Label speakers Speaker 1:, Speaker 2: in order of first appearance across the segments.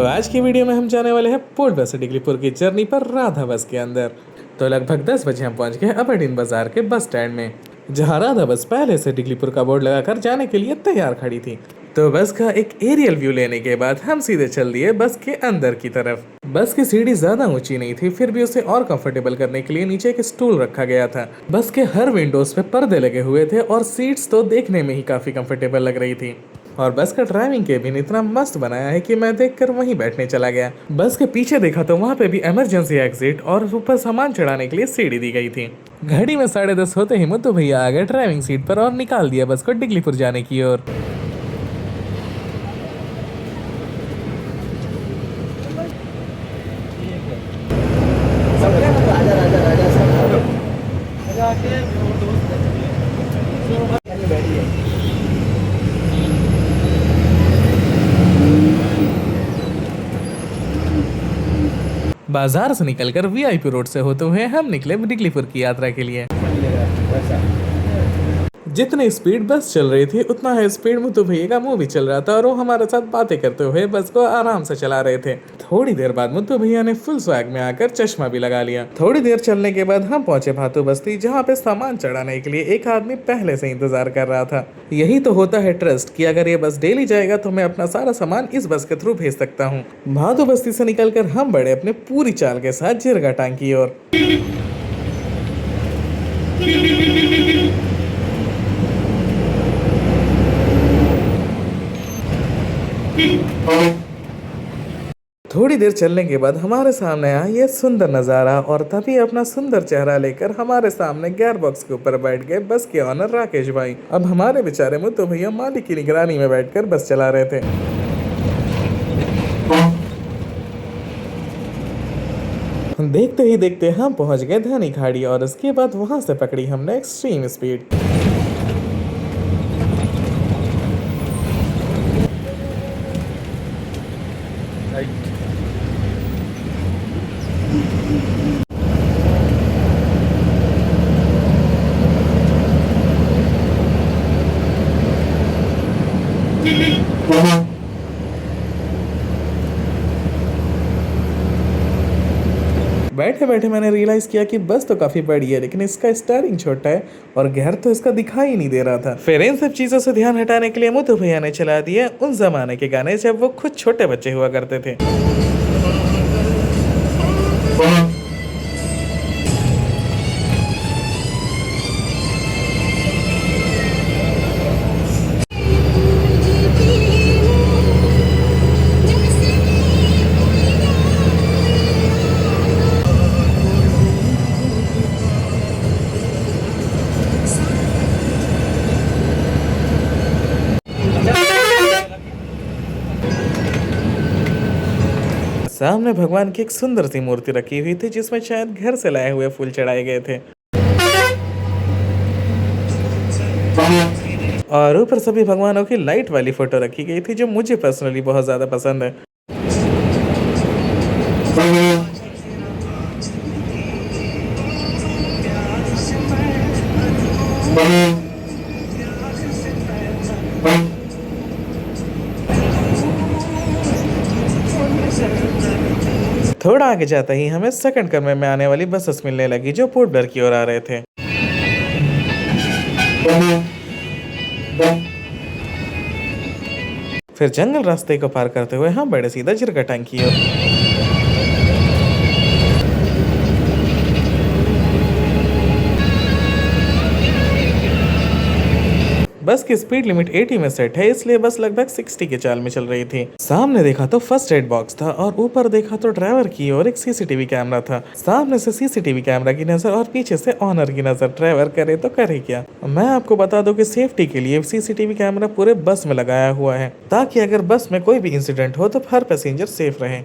Speaker 1: आज की वीडियो में हम जाने वाले हैं पोर्ट बस से डिगलीपुर की जर्नी पर राधा बस के अंदर। तो लगभग 10 बजे हम पहुंच गए अबरडीन बाजार के बस स्टैंड में, जहां राधा बस पहले से डिगलीपुर का बोर्ड लगाकर जाने के लिए तैयार खड़ी थी। तो बस का एक एरियल व्यू लेने के बाद हम सीधे चल दिए बस के अंदर की तरफ। बस की सीढ़ी ज्यादा ऊंची नहीं थी, फिर भी उसे और कंफर्टेबल करने के लिए नीचे एक स्टूल रखा गया था। बस के हर विंडोज पे पर्दे लगे हुए थे और सीट्स तो देखने में ही काफी कंफर्टेबल लग रही थी। और बस का ड्राइविंग केबिन इतना मस्त बनाया है कि मैं देखकर वहीं बैठने चला गया। बस के पीछे देखा तो वहाँ पे भी इमरजेंसी एग्जिट और ऊपर सामान चढ़ाने के लिए सीढ़ी दी गई थी। घड़ी में 10:30 होते ही मुत्तू भैया आ गए ड्राइविंग सीट पर और निकाल दिया बस को डिगलीपुर जाने की ओर। बाजार से निकलकर वीआईपी रोड से होते हुए हम निकले डिगलीपुर की यात्रा के लिए। जितनी स्पीड बस चल रही थी उतना है स्पीड मुत्तू भैया का मुंह भी चल रहा था और वो हमारे साथ बातें करते हुए बस को आराम से चला रहे थे। थोड़ी देर बाद मुत्तू भैया ने फुल स्वैग में आकर चश्मा भी लगा लिया। थोड़ी देर चलने के बाद हम पहुंचे भातू बस्ती, जहाँ पे सामान चढ़ाने के लिए एक आदमी पहले से इंतजार कर रहा था। यही तो होता है ट्रस्ट कि अगर ये बस डेली जाएगा तो मैं अपना सारा सामान इस बस के थ्रू भेज सकता हूँ। भातू बस्ती से निकलकर हम बढ़े अपने पूरी चाल के साथ जिरगा टांग की ओर। थोड़ी देर चलने के बाद हमारे सामने आया ये सुंदर नज़ारा और तभी अपना सुंदर चेहरा लेकर हमारे सामने गियर बॉक्स के ऊपर बैठ गए बस के ऑनर राकेश भाई। अब हमारे बेचारे मुत्तू भैया मालिक की निगरानी में बैठकर बस चला रहे थे। देखते ही देखते हम पहुंच गए धनी खाड़ी और उसके बाद वहां से पकड़ी हमने एक्सट्रीम स्पीड। बैठे बैठे मैंने रियलाइज किया कि बस तो काफी बड़ी है लेकिन इसका स्टीयरिंग छोटा है और गियर तो इसका दिखाई नहीं दे रहा था। फिर इन सब चीजों से ध्यान हटाने के लिए मुत्तू भैया ने चला दिए उन जमाने के गाने जब वो खुद छोटे बच्चे हुआ करते थे। सामने भगवान की एक सुंदर सी मूर्ति रखी हुई थी जिसमें शायद घर से लाए हुए फूल चढ़ाए गए थे और ऊपर सभी भगवानों की लाइट वाली फोटो रखी गई थी जो मुझे पर्सनली बहुत ज्यादा पसंद है। थोड़ा आगे जाते ही हमें सेकंड कमरे में आने वाली बसेस मिलने लगी जो पोर्ट ब्लेयर की ओर आ रहे थे। फिर जंगल रास्ते को पार करते हुए हम बड़े सीधा जिरगा टांग की ओर। बस की स्पीड लिमिट 80 में सेट है, इसलिए बस लगभग 60 की चाल में चल रही थी। सामने देखा तो फर्स्ट एड बॉक्स था और ऊपर देखा तो ड्राइवर की और एक सीसीटीवी कैमरा था। सामने से सीसीटीवी कैमरा की नजर और पीछे से ऑनर की नजर। ड्राइवर करे तो करे क्या। मैं आपको बता दूं कि सेफ्टी के लिए सीसीटीवी कैमरा पूरे बस में लगाया हुआ है ताकि अगर बस में कोई भी इंसिडेंट हो तो हर पैसेंजर सेफ रहे।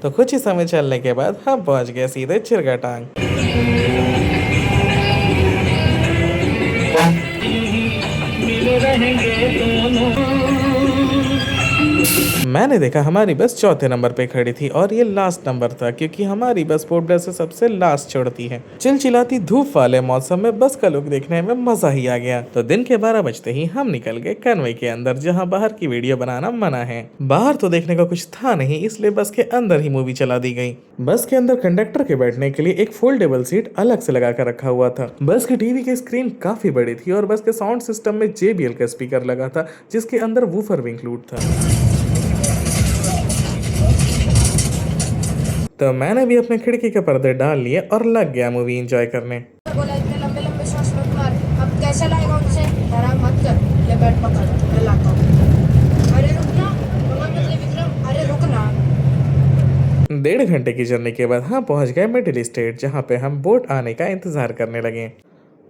Speaker 1: तो कुछ ही समय चलने के बाद हम पहुंच गए सीधे जिरगा टांग। मैंने देखा हमारी बस चौथे नंबर पे खड़ी थी और ये लास्ट नंबर था क्योंकि हमारी बस पोर्ट ब्लेयर से सबसे लास्ट छोड़ती है। चिलचिलाती धूप वाले मौसम में बस का लुक देखने में मजा ही आ गया। तो दिन के 12 बजते ही हम निकल गए कन्वे के अंदर, जहाँ बाहर की वीडियो बनाना मना है। बाहर तो देखने का कुछ था नहीं, इसलिए बस के अंदर ही मूवी चला दी गई। बस के अंदर कंडक्टर के बैठने के लिए एक फोल्डेबल सीट अलग से लगा कर रखा हुआ था। बस की टीवी की स्क्रीन काफी बड़ी थी और बस के साउंड सिस्टम में JBL का स्पीकर लगा था, जिसके अंदर वूफर भी इंक्लूड था। तो मैंने भी अपने खिड़की के पर्दे डाल लिए और लग गया मूवी एंजॉय करने।
Speaker 2: बोला इतने लंबे लंबे श्वास मत मार, अब कैसे लाएगा उनसे? आराम मत कर, ले बैठ पकड़, मैं लाता हूँ। अरे रुक ना, मतलब विक्रम, अरे रुक ना।
Speaker 1: 1.5 घंटे की जर्नी के बाद हम पहुंच गए मिडिल स्टेट, जहां पे हम बोट आने का इंतजार करने लगे।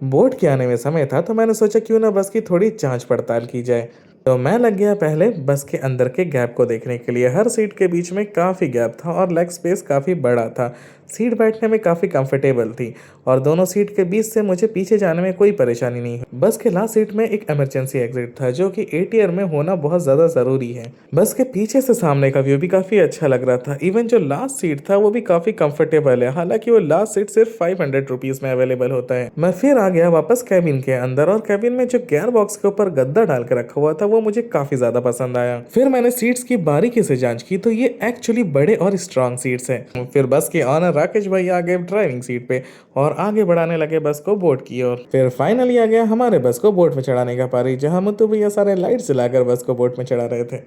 Speaker 1: बोट के आने में समय था तो मैंने सोचा क्यों ना बस की थोड़ी जांच पड़ताल की जाए। तो मैं लग गया पहले बस के अंदर के गैप को देखने के लिए। हर सीट के बीच में काफ़ी गैप था और लेग स्पेस काफ़ी बड़ा था। सीट बैठने में काफ़ी कंफर्टेबल थी और दोनों सीट के बीच से मुझे पीछे जाने में कोई परेशानी नहीं हुई। बस के लास्ट सीट में एक इमरजेंसी एग्जिट था, जो कि A टियर में होना बहुत ज़्यादा ज़रूरी है। बस के पीछे से सामने का व्यू भी काफ़ी अच्छा लग रहा था। इवन जो लास्ट सीट था वो भी काफ़ी कंफर्टेबल है, हालांकि वो लास्ट सीट सिर्फ 500 रुपीज़ में अवेलेबल होता है। मैं फिर आ गया वापस कैबिन के अंदर और कैबिन में जो गियर बॉक्स के ऊपर गद्दा डाल के रखा हुआ था वो मुझे काफ़ी ज़्यादा पसंद आया। फिर मैंने सीट्स की बारीकी से जांच की तो ये एक्चुअली बड़े और स्ट्रॉन्ग सीट्स हैं। फिर बस के ऑनर राकेश भाई आ गए ड्राइविंग सीट पे और आगे बढ़ाने लगे बस को बोट की ओर। फिर फाइनली आ गया हमारे बस को बोट में चढ़ाने का पारी, जहां मुत्तू भैया सारे लाइट जलाकर बस को बोट में चढ़ा रहे थे।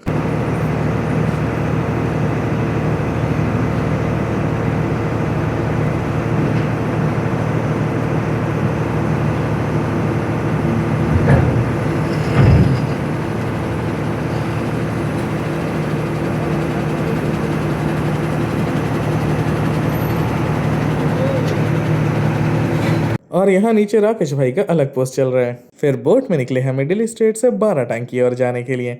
Speaker 1: और यहाँ नीचे राकेश भाई का अलग पोस्ट चल रहा है। फिर बोट में निकले हम मिडिल स्टेट से 12 टैंक की ओर जाने के लिए।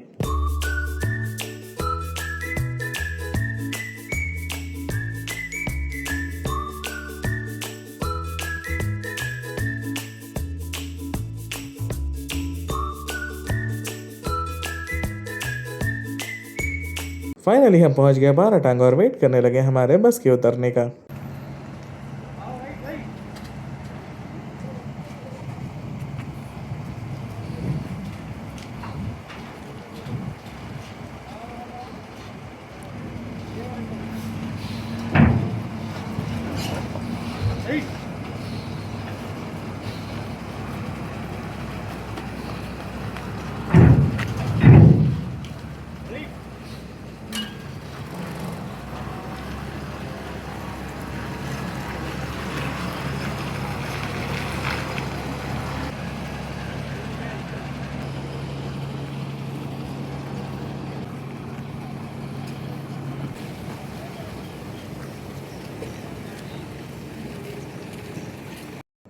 Speaker 1: फाइनली हम पहुंच गए 12 टांग और वेट करने लगे हमारे बस के उतरने का।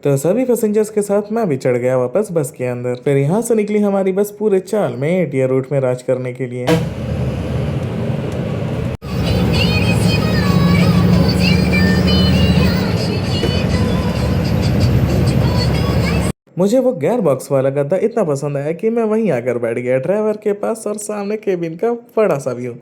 Speaker 1: तो सभी पैसेंजर्स के साथ मैं भी चढ़ गया वापस बस के अंदर। फिर यहाँ से निकली हमारी बस पूरे चाल में A टियर रूट में राज करने के लिए। मुझे वो गियर बॉक्स वाला गद्दा इतना पसंद आया कि मैं वहीं आकर बैठ गया ड्राइवर के पास और सामने केबिन का बड़ा सा व्यू।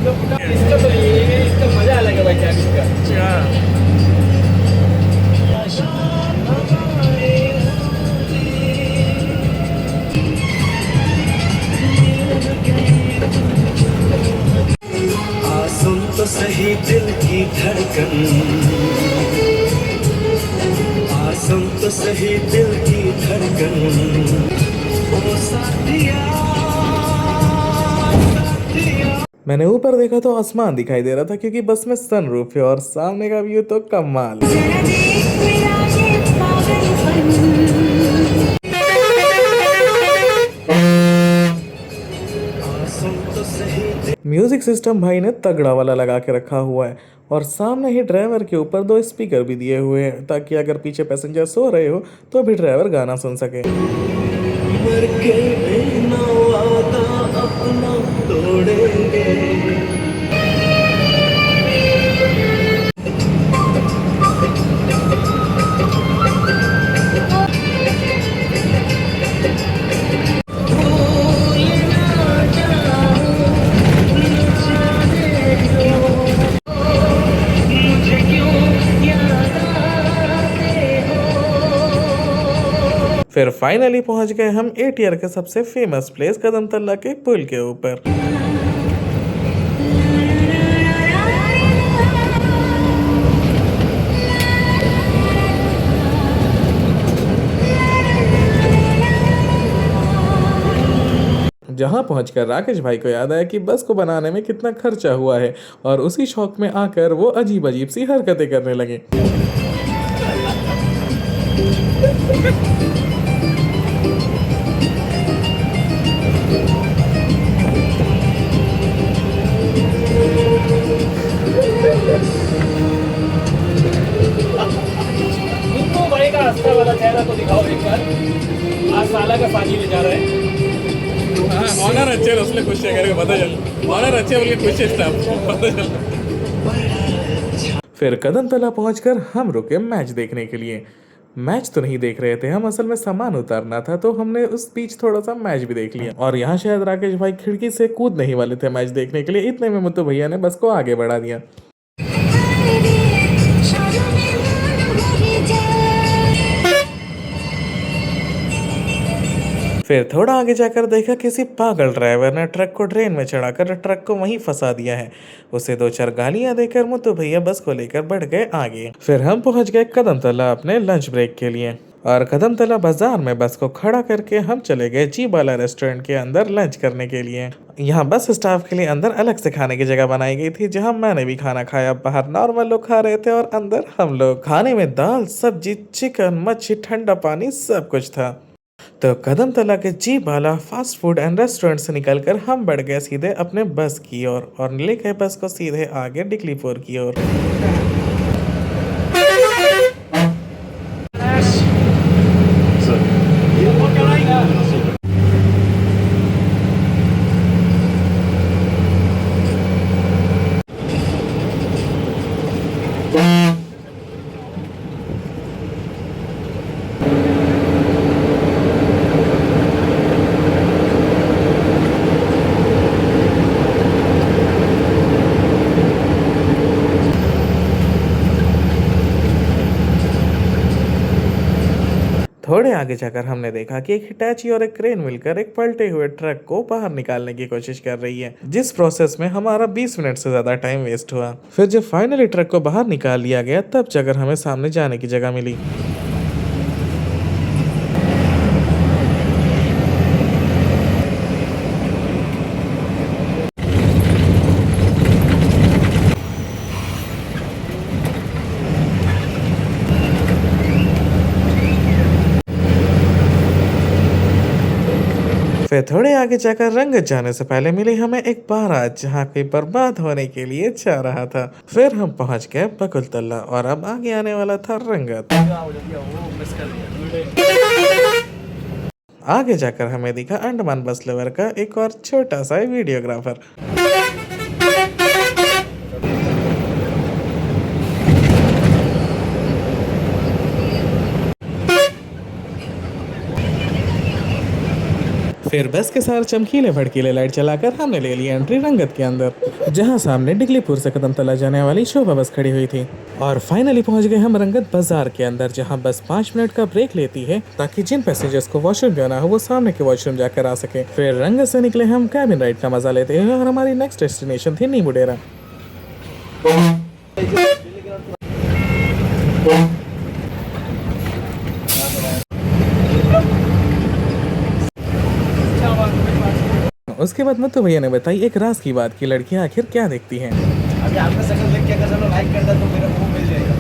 Speaker 3: इसका तो ये इसका मजा अलग है भाई कैबिन का।
Speaker 4: सुन तो सही दिल की धड़कन, सुन तो सही दिल की धड़कन, ओ साथिया।
Speaker 1: मैंने ऊपर देखा तो आसमान दिखाई दे रहा था क्योंकि बस में सनरूफ है और सामने का व्यू तो कमाल। म्यूजिक सिस्टम भाई ने तगड़ा वाला लगा के रखा हुआ है और सामने ही ड्राइवर के ऊपर 2 स्पीकर भी दिए हुए हैं ताकि अगर पीछे पैसेंजर सो रहे हो तो भी ड्राइवर गाना सुन सके।
Speaker 4: अपना तोड़ेंगे।
Speaker 1: फिर फाइनली पहुंच गए हम ए टियर के सबसे फेमस प्लेस कदम तल्ला के पुल के ऊपर। जहां पहुंचकर राकेश भाई को याद आया कि बस को बनाने में कितना खर्चा हुआ है और उसी शौक में आकर वो अजीब अजीब सी हरकतें करने लगे।
Speaker 3: तुमको भाई का हंसता वाला चेहरा तो दिखाओ एक बार। आज साला का फाजी ले जा रहे हैं।
Speaker 1: ऑनर अच्छे उसने कुछ करके पता चल ऑनर अच्छे बोल के कुछ पता चल। फिर कदम तला पहुंचकर हम रुके मैच देखने के लिए। मैच तो नहीं देख रहे थे हम, असल में सामान उतारना था, तो हमने उस बीच थोड़ा सा मैच भी देख लिया। और यहाँ शायद राकेश भाई खिड़की से कूद नहीं वाले थे मैच देखने के लिए, इतने में मुत्तू भैया ने बस को आगे बढ़ा दिया। फिर थोड़ा आगे जाकर देखा किसी पागल ड्राइवर ने ट्रक को ड्रेन में चढ़ाकर ट्रक को वहीं फंसा दिया है। उसे 2-4 गालियां देकर मुत्तू भैया बस को लेकर बढ़ गए आगे। फिर हम पहुंच गए कदम तला अपने लंच ब्रेक के लिए और कदम तला बाजार में बस को खड़ा करके हम चले गए जी बाला रेस्टोरेंट के अंदर लंच करने के लिए। यहाँ बस स्टाफ के लिए अंदर अलग से खाने की जगह बनाई गई थी, जहाँ मैंने भी खाना खाया। बाहर नॉर्मल लोग खा रहे थे और अंदर हम लोग। खाने में दाल, सब्जी, चिकन, मच्छी, ठंडा पानी सब कुछ था। तो कदम तला के जी बाला फास्ट फूड एंड रेस्टोरेंट से निकलकर हम बढ़ गए सीधे अपने बस की ओर और ले गए बस को सीधे आगे डिगलीपुर की ओर। थोड़े आगे जाकर हमने देखा कि एक हिटैची और एक क्रेन मिलकर एक पलटे हुए ट्रक को बाहर निकालने की कोशिश कर रही है, जिस प्रोसेस में हमारा 20 मिनट से ज्यादा टाइम वेस्ट हुआ। फिर जब फाइनली ट्रक को बाहर निकाल लिया गया तब जाकर हमें सामने जाने की जगह मिली। फिर थोड़े आगे जाकर रंगत जाने से पहले मिली हमें एक बारात, जहाँ कोई बर्बाद होने के लिए जा रहा था। फिर हम पहुंच गए बकुल तल्ला और अब आगे आने वाला था रंगत। आगे जाकर हमें दिखा अंडमान बस लेवर का एक और छोटा सा वीडियोग्राफर। फिर बस के साथ चमकीले भड़कीले लाइट चलाकर हमने ले ली एंट्री रंगत के अंदर, जहां सामने डिगलीपुर से कदम तला जाने वाली शोभा बस खड़ी हुई थी। और फाइनली पहुंच गए हम रंगत बाजार के अंदर, जहां बस 5 मिनट का ब्रेक लेती है ताकि जिन पैसेंजर्स को वॉशरूम जाना हो वो सामने के वॉशरूम जाकर आ सके। फिर रंगत से निकले हम कैबिन राइड का मजा लेते हुए और हमारी नेक्स्ट डेस्टिनेशन थी नींबू डेरा। उसके बाद मुत्तू भैया ने बताई एक राज की बात कि लड़कियां आखिर क्या देखती हैं।
Speaker 3: अभी आपका शक्ल देख के अगर चलो लाइक करता तो मेरा मुंह मिल जाएगा।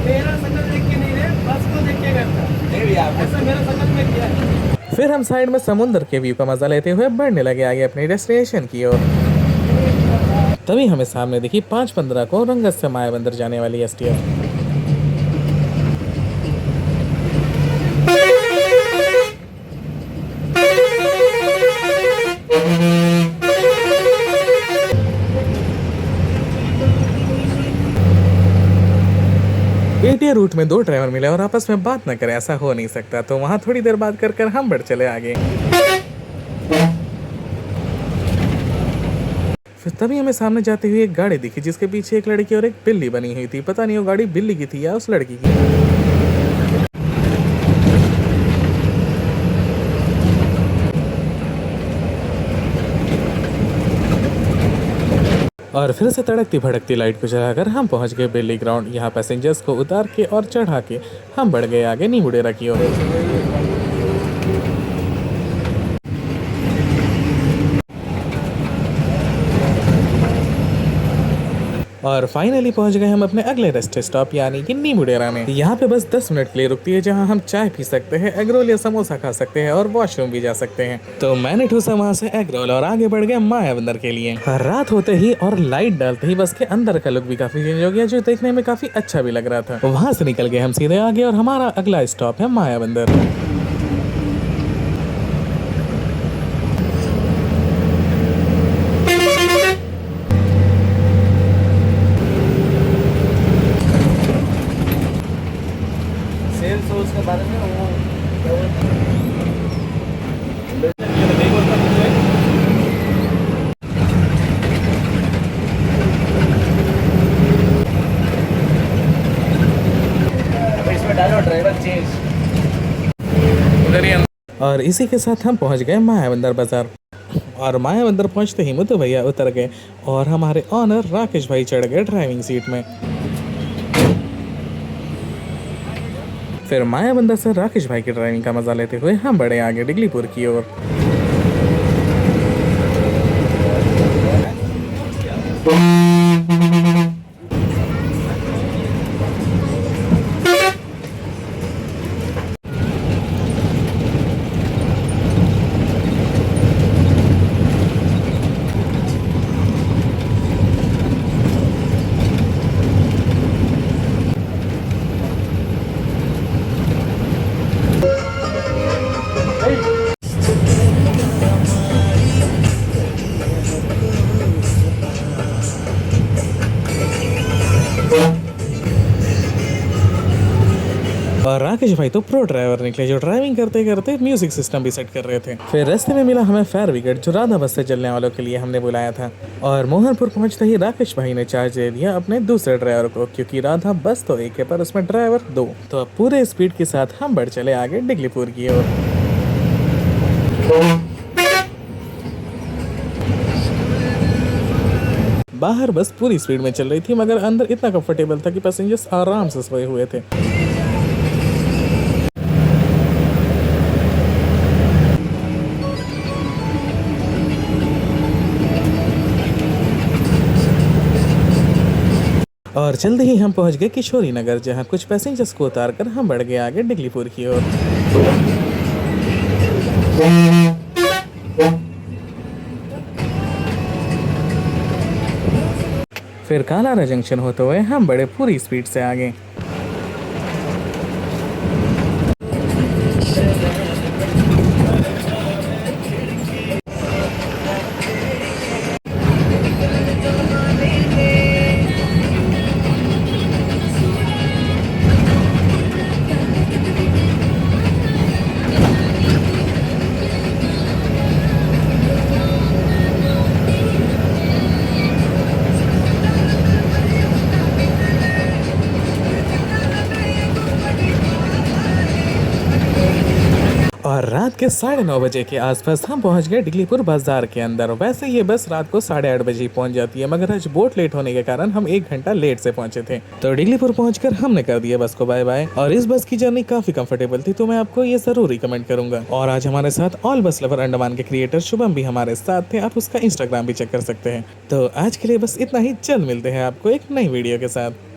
Speaker 3: मेरा शक्ल देख के नहीं रे, बस को देख के करता। नहीं भैया ऐसा मेरा शक्ल में किया है।
Speaker 1: फिर हम साइड में समुद्र के व्यू का मजा लेते हुए बढ़ने लगे आगे अपनी डेस्टिनेशन की ओर। तभी हमें सामने दिखी 5:15 को रंगत से मायाबंदर जाने वाली STF। एटीआर रूट में 2 ड्राइवर मिले और आपस में बात न करें, ऐसा हो नहीं सकता। तो वहां थोड़ी देर बात कर हम बढ़ चले आगे। फिर तभी हमें सामने जाते हुए एक गाड़ी दिखी जिसके पीछे एक लड़की और एक बिल्ली बनी हुई थी। पता नहीं वो गाड़ी बिल्ली की थी या उस लड़की की। और फिर से तड़कती भड़कती लाइट को जलाकर हम पहुंच गए बेली ग्राउंड। यहाँ पैसेंजर्स को उतार के और चढ़ा के हम बढ़ गए आगे नींबू डेरा की ओर। और फाइनली पहुंच गए हम अपने अगले रेस्ट स्टॉप यानी कि नींबू डेरा में। यहाँ पे बस 10 मिनट के लिए रुकती है, जहाँ हम चाय पी सकते हैं, एग रोल या समोसा खा सकते हैं और वॉशरूम भी जा सकते हैं। तो मैंने ठूसा वहाँ से एग रोल और आगे बढ़ गया माया बंदर के लिए। रात होते ही और लाइट डालते ही बस के अंदर का लुक भी काफी चेंज हो गया, जो देखने में काफी अच्छा भी लग रहा था। वहाँ से निकल गए हम सीधे आगे और हमारा अगला स्टॉप है माया बंदर।
Speaker 3: सेल्स हो उसके बारे में वो इसमें डालो ड्राइवर चेंज।
Speaker 1: और इसी के साथ हम पहुंच गए माया बंदर बाजार। और माया बंदर पहुंचते ही मुद्दू भैया उतर गए और हमारे ऑनर राकेश भाई चढ़ गए ड्राइविंग सीट में। फिर माया बंदर से राकेश भाई की ड्राइविंग का मजा लेते हुए हम बढ़े आगे डिगलीपुर की ओर। और राकेश भाई तो प्रो ड्राइवर निकले, जो ड्राइविंग करते करते म्यूजिक सिस्टम भी सेट कर रहे थे। फिर रास्ते में मिला हमें फायर ब्रिगेड, जो राधा बस से चलने वालों के लिए हमने बुलाया था। और मोहनपुर पहुंचते ही राकेश भाई ने चार्ज दे दिया अपने दूसरे ड्राइवर को, क्योंकि राधा बस तो एक है पर उसमें ड्राइवर 2। तो अब पूरे स्पीड के साथ हम बढ़ चले आगे डिगलीपुर की ओर। बाहर बस पूरी स्पीड में चल रही थी, मगर अंदर इतना कंफर्टेबल था कि पैसेंजर्स आराम से सोए हुए थे। और जल्दी ही हम पहुंच गए किशोरी नगर, जहां कुछ पैसेंजर्स को उतारकर हम बढ़ गए आगे डिगलीपुर की ओर। फिर कालारा जंक्शन होते हुए हम बड़े पूरी स्पीड से आगे। और रात के 9:30 बजे के आसपास हम पहुंच गए डिगलीपुर बाजार के अंदर। वैसे ये बस रात को 8:30 बजे ही पहुंच जाती है, मगर आज बोट लेट होने के कारण हम 1 घंटा लेट से पहुंचे थे। तो डिगलीपुर पहुंचकर हमने कर दिया बस को बाय बाय। और इस बस की जर्नी काफी कंफर्टेबल थी, तो मैं आपको ये जरूर रिकमेंड करूंगा। और आज हमारे साथ ऑल बस लवर अंडमान के क्रिएटर शुभम भी हमारे साथ थे, आप उसका इंस्टाग्राम भी चेक कर सकते हैं। तो आज के लिए बस इतना ही, जल्द मिलते हैं आपको एक नई वीडियो के साथ।